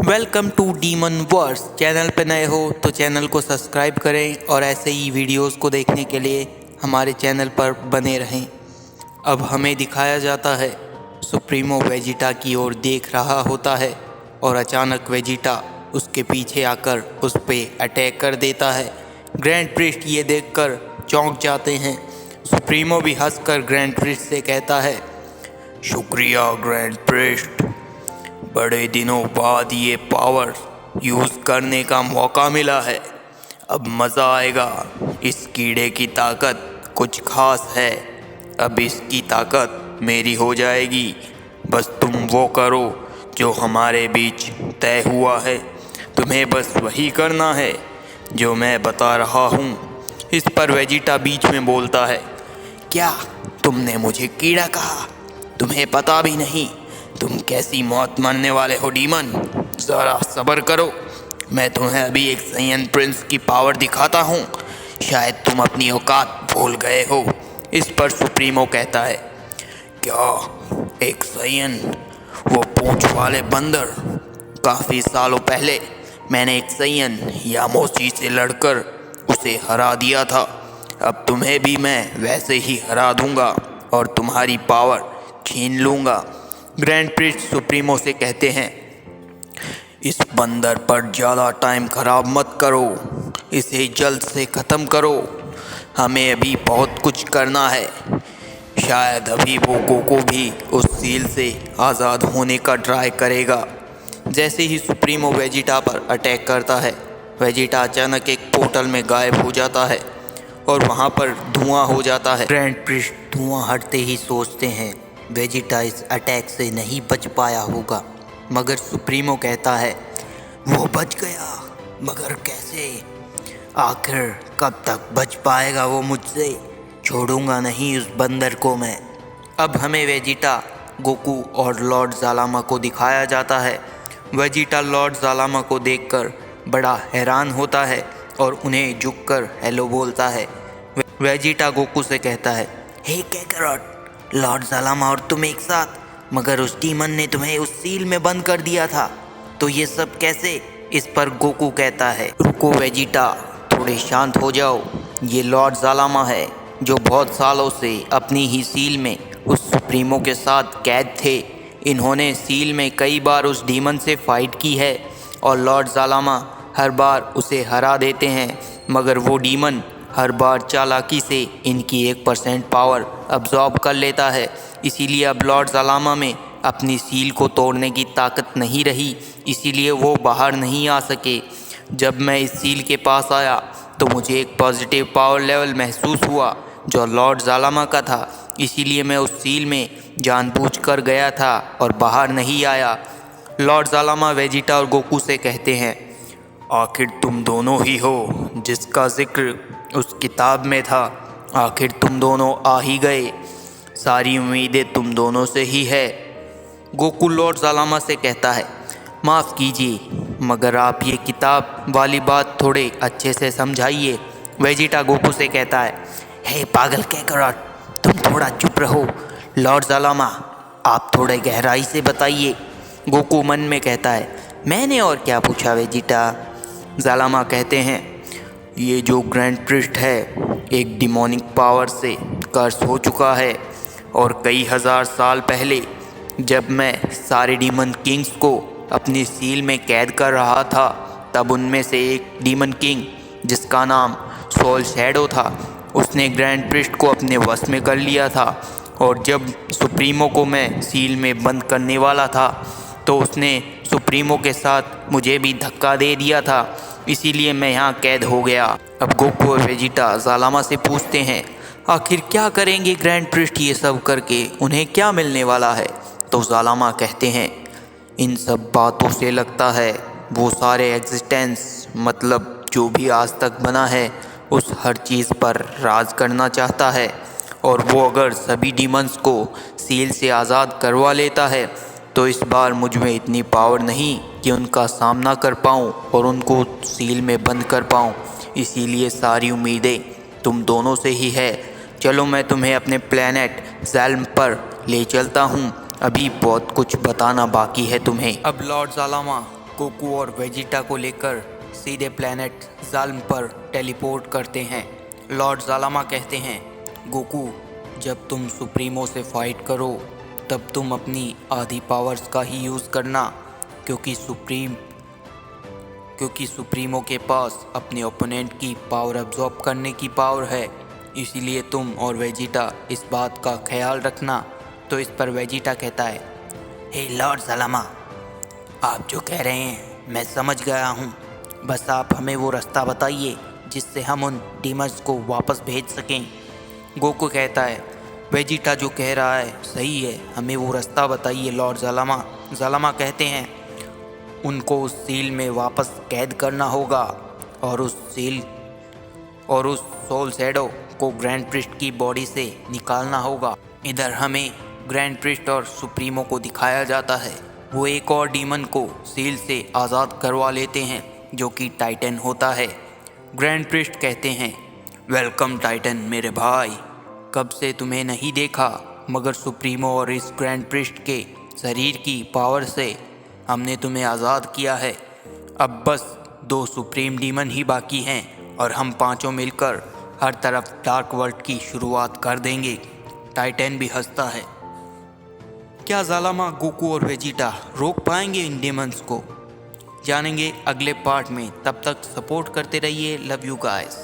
Welcome to demon verse. Channel पे नए हो तो चैनल को सब्सक्राइब करें और ऐसे ही वीडियोस को देखने के लिए हमारे चैनल पर बने रहें। अब हमें दिखाया जाता है सुप्रीमो वेजिटा की ओर देख रहा होता है और अचानक वेजिटा उसके पीछे आकर उस पर अटैक कर देता है। ग्रैंड प्रिस्ट ये देखकर चौंक जाते हैं। सुप्रीमो भी हंसकर ग्रैंड प्रिस्ट से कहता है, शुक्रिया ग्रैंड प्रिस्ट, बड़े दिनों बाद ये पावर यूज़ करने का मौका मिला है। अब मज़ा आएगा। इस कीड़े की ताकत कुछ खास है। अब इसकी ताकत मेरी हो जाएगी। बस तुम वो करो जो हमारे बीच तय हुआ है। तुम्हें बस वही करना है जो मैं बता रहा हूँ। इस पर वेजिटा बीच में बोलता है, क्या तुमने मुझे कीड़ा कहा? तुम्हें पता भी नहीं तुम कैसी मौत मरने वाले हो डीमन। ज़रा सब्र करो, मैं तुम्हें अभी एक साइयन प्रिंस की पावर दिखाता हूँ। शायद तुम अपनी औकात भूल गए हो। इस पर सुप्रीमो कहता है, क्या एक साइयन? वो पूंछ वाले बंदर। काफ़ी सालों पहले मैंने एक साइयन यामोसी से लड़कर उसे हरा दिया था। अब तुम्हें भी मैं वैसे ही हरा दूंगा और तुम्हारी पावर छीन लूँगा। ग्रैंड प्रिस्ट सुप्रीमो से कहते हैं, इस बंदर पर ज़्यादा टाइम खराब मत करो, इसे जल्द से ख़त्म करो। हमें अभी बहुत कुछ करना है। शायद अभी वो गोकू भी उस सील से आज़ाद होने का ट्राई करेगा। जैसे ही सुप्रीमो वेजिटा पर अटैक करता है, वेजिटा अचानक एक पोर्टल में गायब हो जाता है और वहाँ पर धुआं हो जाता है। ग्रैंड प्रिस्ट धुआं हटते ही सोचते हैं वेजिटा इस अटैक से नहीं बच पाया होगा, मगर सुप्रीमो कहता है, वो बच गया, मगर कैसे? आखिर कब तक बच पाएगा वो मुझसे? छोड़ूंगा नहीं उस बंदर को मैं। अब हमें वेजिटा, गोकू और लॉर्ड ज़ालामा को दिखाया जाता है। वेजिटा लॉर्ड ज़ालामा को देखकर बड़ा हैरान होता है और उन्हें झुककर हेलो बोलता है। वेजिटा गोकू से कहता है, हे कैकरॉट, लॉर्ड ज़ालामा और तुम एक साथ? मगर उस डीमन ने तुम्हें उस सील में बंद कर दिया था, तो ये सब कैसे? इस पर गोकू कहता है, रुको वेजिटा, थोड़े शांत हो जाओ। ये लॉर्ड ज़ालामा है जो बहुत सालों से अपनी ही सील में उस सुप्रीमो के साथ कैद थे। इन्होंने सील में कई बार उस डीमन से फाइट की है और लॉर्ड ज़ालामा हर बार उसे हरा देते हैं, मगर वो डीमन हर बार चालाकी से इनकी 1% पावर अब्जॉर्ब कर लेता है। इसीलिए अब लॉर्ड ज़ालामा में अपनी सील को तोड़ने की ताकत नहीं रही, इसीलिए वो बाहर नहीं आ सके। जब मैं इस सील के पास आया तो मुझे एक पॉजिटिव पावर लेवल महसूस हुआ जो लॉर्ड ज़ालामा का था, इसीलिए मैं उस सील में जानबूझकर गया था और बाहर नहीं आया। लॉर्ड ज़ालामा वेजिटा और गोकू से कहते हैं, आखिर तुम दोनों ही हो जिसका जिक्र उस किताब में था। आखिर तुम दोनों आ ही गए। सारी उम्मीदें तुम दोनों से ही है। गोकू लॉर्ड ज़ालामा से कहता है, माफ़ कीजिए, मगर आप ये किताब वाली बात थोड़े अच्छे से समझाइए। वेजिटा गोकू से कहता है, हे पागल कैकरॉट, तुम थोड़ा चुप रहो। लॉर्ड ज़ालामा, आप थोड़े गहराई से बताइए। गोकू मन में कहता है, मैंने और क्या पूछा वेजिटा? ज़ालामा कहते हैं, ये जो ग्रैंड प्रिस्ट है एक डिमोनिक पावर से कर्स हो चुका है और कई हज़ार साल पहले जब मैं सारे डीमन किंग्स को अपनी सील में कैद कर रहा था, तब उनमें से एक डीमन किंग जिसका नाम सोल शैडो था, उसने ग्रैंड प्रिस्ट को अपने वश में कर लिया था। और जब सुप्रीमो को मैं सील में बंद करने वाला था तो उसने सुप्रीमो के साथ मुझे भी धक्का दे दिया था, इसीलिए मैं यहाँ कैद हो गया। अब गोकू और वेजिटा ज़ालामा से पूछते हैं, आखिर क्या करेंगे ग्रैंड प्रिस्ट ये सब करके? उन्हें क्या मिलने वाला है? तो ज़ालामा कहते हैं, इन सब बातों से लगता है वो सारे एग्जिस्टेंस, मतलब जो भी आज तक बना है, उस हर चीज़ पर राज करना चाहता है। और वो अगर सभी डीमंस को सील से आज़ाद करवा लेता है तो इस बार मुझ में इतनी पावर नहीं कि उनका सामना कर पाऊँ और उनको सील में बंद कर पाऊँ। इसीलिए सारी उम्मीदें तुम दोनों से ही है। चलो मैं तुम्हें अपने प्लेनेट ज़ैल्म पर ले चलता हूँ। अभी बहुत कुछ बताना बाकी है तुम्हें। अब लॉर्ड ज़ालामा गोकू और वेजिटा को लेकर सीधे प्लेनेट ज़ाल्म पर टेलीपोर्ट करते हैं। लॉर्ड ज़ालामा कहते हैं, गोकू जब तुम सुप्रीमो से फाइट करो तब तुम अपनी आधी पावर्स का ही यूज़ करना, क्योंकि सुप्रीमो के पास अपने ओपोनेंट की पावर अब्जॉर्ब करने की पावर है, इसीलिए तुम और वेजिटा इस बात का ख्याल रखना। तो इस पर वेजिटा कहता है, हे लॉर्ड ज़ालामा, आप जो कह रहे हैं मैं समझ गया हूँ, बस आप हमें वो रास्ता बताइए जिससे हम उन डीमंस को वापस भेज सकें। गोकू कहता है, वेजिटा जो कह रहा है सही है, हमें वो रास्ता बताइए लॉर्ड ज़ालामा। ज़ालामा कहते हैं, उनको उस सील में वापस कैद करना होगा और उस सोल शैडो को ग्रैंड प्रिस्ट की बॉडी से निकालना होगा। इधर हमें ग्रैंड प्रिस्ट और सुप्रीमो को दिखाया जाता है, वो एक और डीमन को सील से आज़ाद करवा लेते हैं जो कि टाइटन होता है। ग्रैंड प्रिस्ट कहते हैं, वेलकम टाइटन मेरे भाई, कब से तुम्हें नहीं देखा, मगर सुप्रीमो और इस ग्रैंड प्रिस्ट के शरीर की पावर से हमने तुम्हें आज़ाद किया है। अब बस 2 सुप्रीम डीमन ही बाकी हैं और हम पांचों मिलकर हर तरफ डार्क वर्ल्ड की शुरुआत कर देंगे। टाइटन भी हंसता है। क्या ज़ालामा, गोकू और वेजिटा रोक पाएंगे इन डीमंस को? जानेंगे अगले पार्ट में। तब तक सपोर्ट करते रहिए। Love you guys.